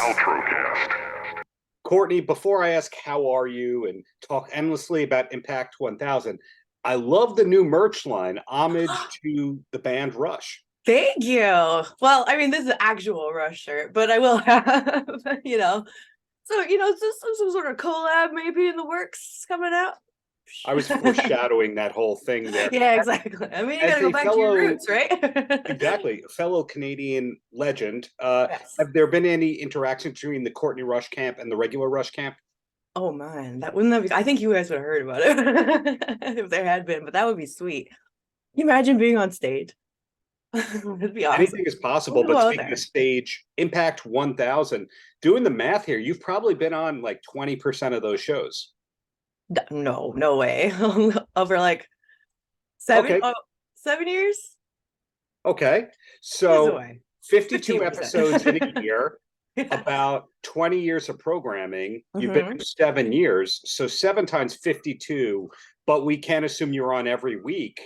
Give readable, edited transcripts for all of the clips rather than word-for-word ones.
Paltrocast. Courtney, before I ask how are you and talk endlessly about Impact 1000, I love the new merch line, homage to the band Rush. Thank you. Well, I mean, this is an actual Rush shirt, but I will have, some sort of collab maybe in the works coming out. I was foreshadowing that whole thing there. Yeah, exactly. I mean, you As gotta go a back to your fellow, roots, right? exactly, fellow Canadian legend, Yes. have there been any interaction between the Courtney Rush camp and the regular Rush camp? Oh man, that wouldn't have. I think you guys would have heard about it if there had been, but that would be sweet. Can you imagine being on stage? It'd be awesome. Anything is possible, We'll go but out speaking of there. stage, Impact 1000, doing the math here, you've probably been on like 20% of those shows. No, no way. Over like seven, Okay, oh, 7 years? okay. There's a So way. 52 episodes in a 15%. year, Yeah. about 20 years of programming. You've been Hmm. for 7 years, so seven times 52, but we can't assume you're on every week.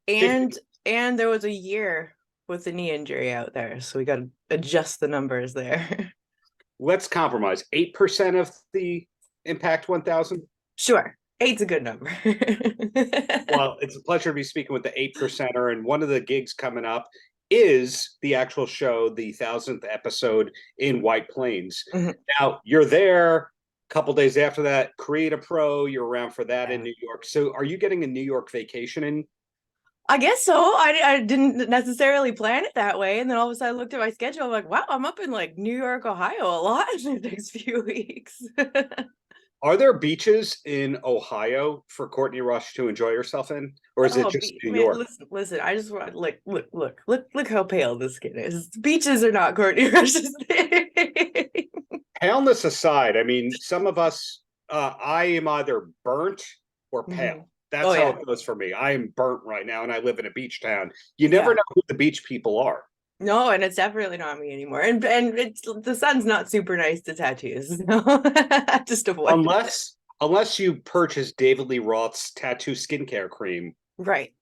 50, And there was a year with the knee injury out there, so we got to adjust the numbers there. let's compromise. 8% of the Impact 1000. Sure, eight's a good number. Well, it's a pleasure to be speaking with the 8%er, and one of the gigs coming up is the actual show, the 1000th episode in White Plains. Mhm. Now, you're there a couple days after that, Create a Pro, you're around for that in Yeah. New York. So are you getting a New York vacation in? I guess so. I didn't necessarily plan it that way, and then all of a sudden I looked at my schedule. I'm like, wow, I'm up in like New York, Ohio a lot in the next few weeks. Are there beaches in Ohio for Courtney Rush to enjoy herself in? Or is it Oh, just New man, York? listen. I just want like look how pale this skin is. Beaches are not Courtney Rush's thing. Paleness aside, I mean, some of us, I am either burnt or Hmm. pale. That's Oh how yeah, it goes for me. I am burnt right now, and I live in a beach town. You never yeah. know who the beach people are. No, and it's definitely not me anymore. And it's the sun's not super nice to tattoos. So just avoid it. Unless you purchase David Lee Roth's tattoo skincare cream, Right.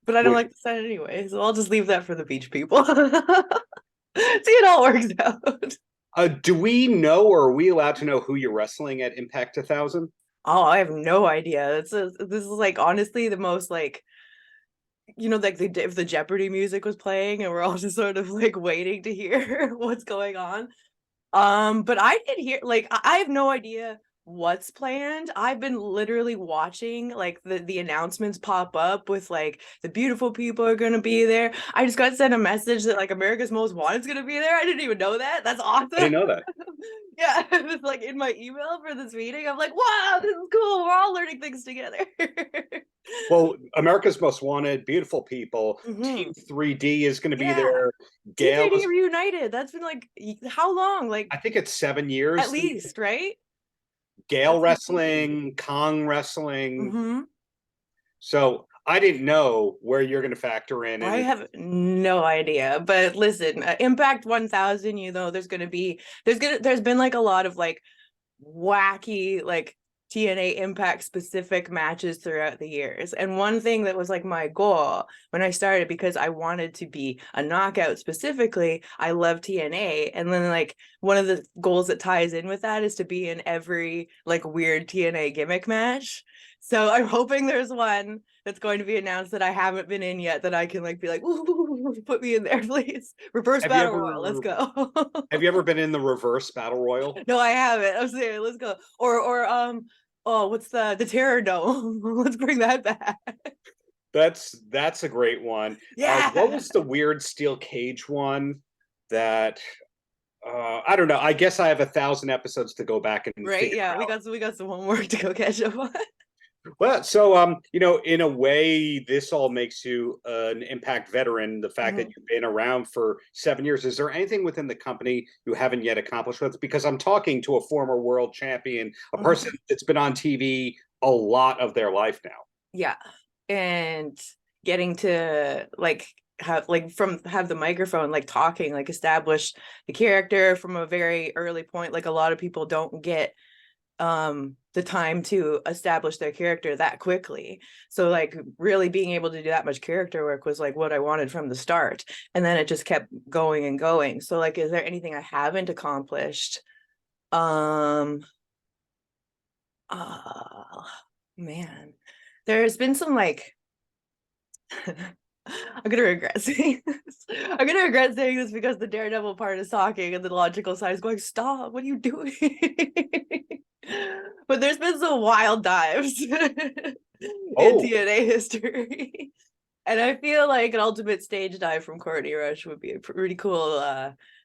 But I don't which like the sun anyway, so I'll just leave that for the beach people. See, it all works out. do we know or are we allowed to know who you're wrestling at Impact 1000? Oh, I have no idea. This is like honestly the most like like if the Jeopardy music was playing and we're all just sort of like waiting to hear what's going on. But I did hear like I have no idea what's planned. I've been literally watching like the announcements pop up with like the beautiful people are gonna be there. I just got sent a message that like America's Most Wanted is gonna be there. I didn't even know that. That's I awesome. didn't know that. Yeah, it was like in my email for this meeting. I'm like, wow, this is cool. We're all learning things together. Well, America's Most Wanted, beautiful people. Hmm. Team 3D is going to be Yeah. there. Gail TKD is, reunited. That's been like how long? Like I think it's seven at years. least, right? Gail That's insane. wrestling, Kong wrestling. Hmm. So I didn't know where you're going to factor in. I And have no idea, but listen, Impact 1000, there's been like a lot of like wacky like TNA Impact specific matches throughout the years. And one thing that was like my goal when I started, because I wanted to be a knockout specifically, I love TNA. And then like one of the goals that ties in with that is to be in every like weird TNA gimmick match. So I'm hoping there's one that's going to be announced that I haven't been in yet that I can like be like, ooh, put me in there, please. Reverse have you battle royal, let's ever go. have you ever been in the reverse battle royal? No, I haven't. I'm saying let's go. Oh, what's the Terror Dome? Let's bring that back. That's a great one. What Yeah. was the weird steel cage one that I don't know. I guess I have 1,000 episodes to go back and Right. figure Yeah, out. we got some homework to go catch up on. Well, so in a way, this all makes you an Impact veteran. The fact that Mhm. you've been around for 7 years. Is there anything within the company you haven't yet accomplished with? Because I'm talking to a former world champion, a person Mhm. that's been on TV a lot of their life now. Yeah. And getting to like have the microphone like talking, like establish the character from a very early point. Like a lot of people don't get the time to establish their character that quickly. So like really being able to do that much character work was like what I wanted from the start. And then it just kept going and going. So like, is there anything I haven't accomplished? Oh man, there's been some like I'm gonna regret saying this. I'm gonna regret saying this because the Daredevil part is talking and the logical side is going, stop, what are you doing? But there's been some wild dives in Oh, TNA history. And I feel like an ultimate stage dive from Courtney Rush would be a pretty cool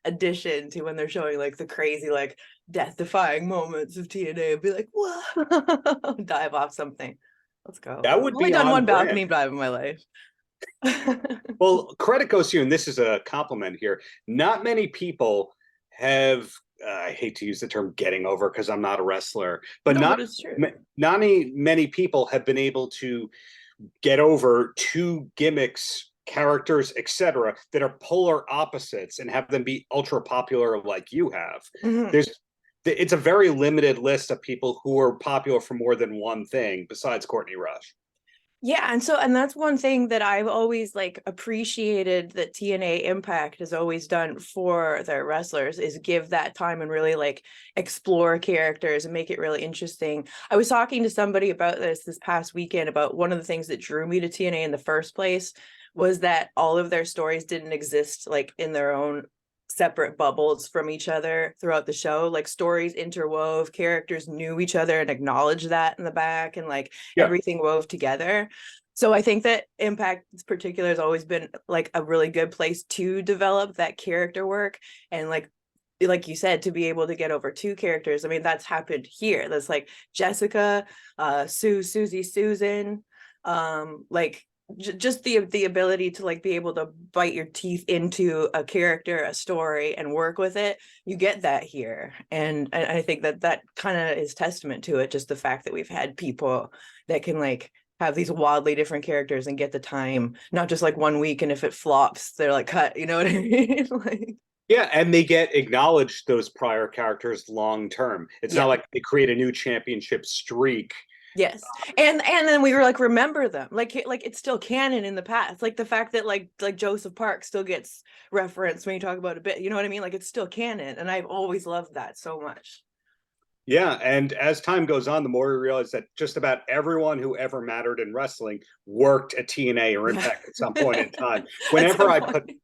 addition to when they're showing like the crazy, like death-defying moments of TNA. I'd be like, whoa, dive off something. Let's go. that I've would only be done on one brand. balcony dive in my life. Well, credit goes to you, and this is a compliment here. Not many people have, I hate to use the term getting over because I'm not a wrestler, but No, not but it's true. not many people have been able to get over two gimmicks, characters, etc., that are polar opposites and have them be ultra popular like you have. Mhm. There's it's a very limited list of people who are popular for more than one thing besides Courtney Rush. Yeah, and that's one thing that I've always like appreciated that TNA Impact has always done for their wrestlers is give that time and really like explore characters and make it really interesting. I was talking to somebody about this past weekend about one of the things that drew me to TNA in the first place was that all of their stories didn't exist like in their own separate bubbles from each other throughout the show. Like stories interwove, characters knew each other and acknowledged that in the back, and like Yeah, everything wove together. So I think that Impact in particular has always been like a really good place to develop that character work, and like you said, to be able to get over two characters. I mean, that's happened here. That's like Jessica, Susie, Susan, like just the ability to like be able to bite your teeth into a character, a story, and work with it. You get that here, and I think that kind of is testament to it. Just the fact that we've had people that can like have these wildly different characters and get the time, not just like 1 week, and if it flops, they're like cut. You know what I mean? Like, yeah, and they get acknowledged those prior characters long term. It's not yeah. like they create a new championship streak. Yes. And then we were like remember them. Like it's still canon in the past. Like the fact that like Joseph Park still gets referenced when you talk about a bit, you know what I mean? Like it's still canon. And I've always loved that so much. Yeah, and as time goes on, the more we realize that just about everyone who ever mattered in wrestling worked at TNA or Yeah. Impact at some point in time. At Whenever some I point. put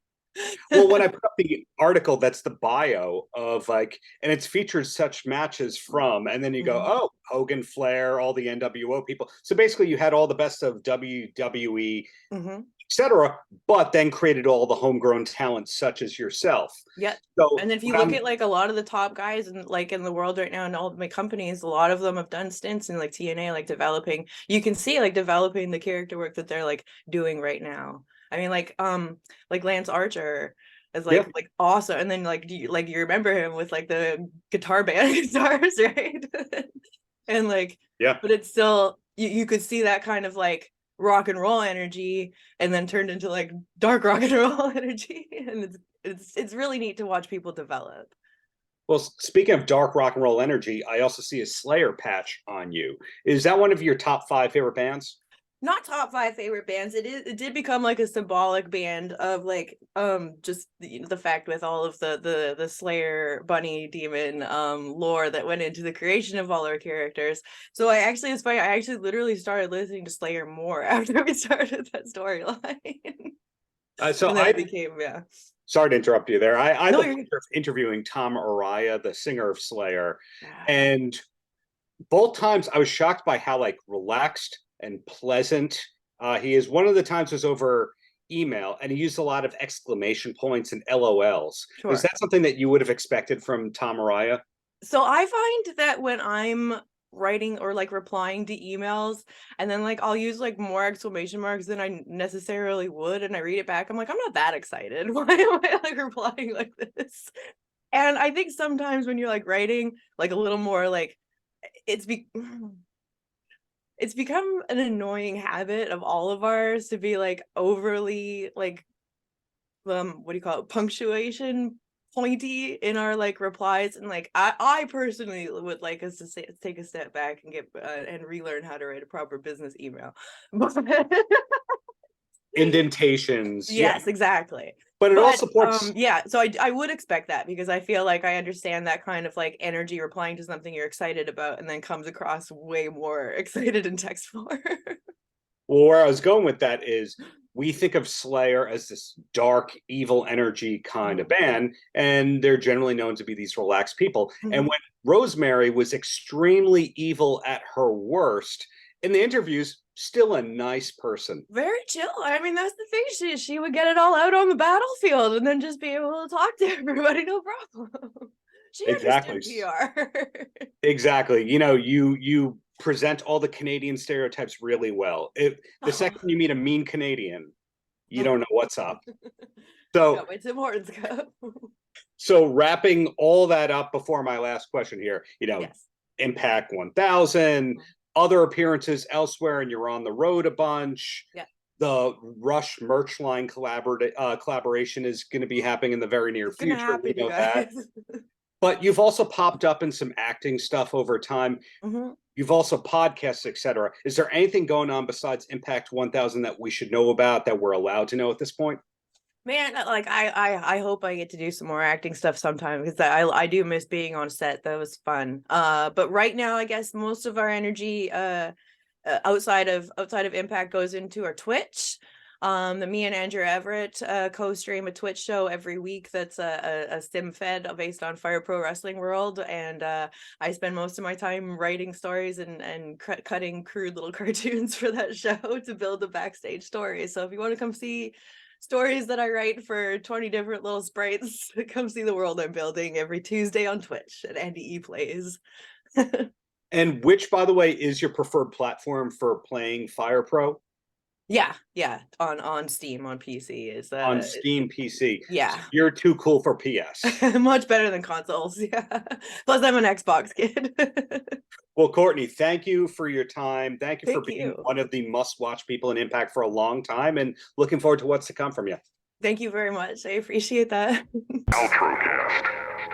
Well, when I put up the article, that's the bio of like, and it's featured such matches from, and then you go, Mhm. oh, Hogan, Flair, all the NWO people. So basically, you had all the best of WWE, Mhm. etc., but then created all the homegrown talents such as yourself. Yeah. So And if you what look I'm at like a lot of the top guys and like in the world right now and all my companies, a lot of them have done stints in like TNA, like developing, you can see like developing the character work that they're like doing right now. I mean, like Lance Archer is Yeah, like awesome. And then like you remember him with like the guitar band guitars, right? And like, yeah. but it's still you could see that kind of like rock and roll energy and then turned into like dark rock and roll energy. And it's really neat to watch people develop. Well, speaking of dark rock and roll energy, I also see a Slayer patch on you. Is that one of your top five favorite bands? Not top five favorite bands. It did become like a symbolic band of like just the fact with all of the Slayer bunny demon lore that went into the creation of all our characters. So it's funny, I actually literally started listening to Slayer more after we started that storyline. So And then it I became, yeah. Sorry to interrupt you there. I had No, the you're pleasure of interviewing Tom Araya, the singer of Slayer, yeah. and both times I was shocked by how like relaxed and pleasant he is. One of the times was over email, and he used a lot of exclamation points and LOLs. Is Sure. that something that you would have expected from Tom Araya? So I find that when I'm writing or like replying to emails and then like I'll use like more exclamation marks than I necessarily would and I read it back, I'm like, I'm not that excited. Why am I like replying like this? And I think sometimes when you're like writing like a little more like it's be it's become an annoying habit of all of ours to be like overly like what do you call it, punctuation pointy in our like replies, and like I personally would like us to take a step back and get and relearn how to write a proper business email. Indentations. Yes, Yeah. exactly. But it all supports. Yeah, so I would expect that, because I feel like I understand that kind of like energy, replying to something you're excited about and then comes across way more excited in text form. Well, where I was going with that is we think of Slayer as this dark, evil energy kind of band, and they're generally known to be these relaxed people. And when Rosemary was extremely evil at her worst, in the interviews, still a nice person. Very chill. I mean, that's the thing. She would get it all out on the battlefield and then just be able to talk to everybody, no problem. She Exactly. understood PR. Exactly. You know, you present all the Canadian stereotypes really well. The second you meet a mean Canadian, you don't know what's up. So no, it's important. So wrapping all that up before my last question here, you know, Yes. Impact 1000, other appearances elsewhere, and you're on the road a bunch. Yeah. The Rush merch line collaboration is going to be happening in the very near future. Happen, we know you guys. that. But you've also popped up in some acting stuff over time. You've also podcasts, etc. Is there anything going on besides Impact 1000 that we should know about, that we're allowed to know at this point? Man, like I hope I get to do some more acting stuff sometime, because I do miss being on set. That was fun. But right now, I guess most of our energy outside of Impact goes into our Twitch. Me and Andrew Everett co-stream a Twitch show every week that's a sim fed based on Fire Pro Wrestling World, and I spend most of my time writing stories and cutting crude little cartoons for that show to build the backstage story. So if you want to come see stories that I write for 20 different little sprites, come see the world I'm building every Tuesday on Twitch at Andy E Plays. And which, by the way, is your preferred platform for playing Fire Pro? Yeah, on Steam, on PC is on Steam PC. Yeah. So you're too cool for PS. Much better than consoles. Yeah. Plus I'm an Xbox kid. Well, Courtney, thank you for your time. Thank you for being one of the must-watch people in Impact for a long time, and looking forward to what's to come from you. Thank you very much. I appreciate that. Paltrocast.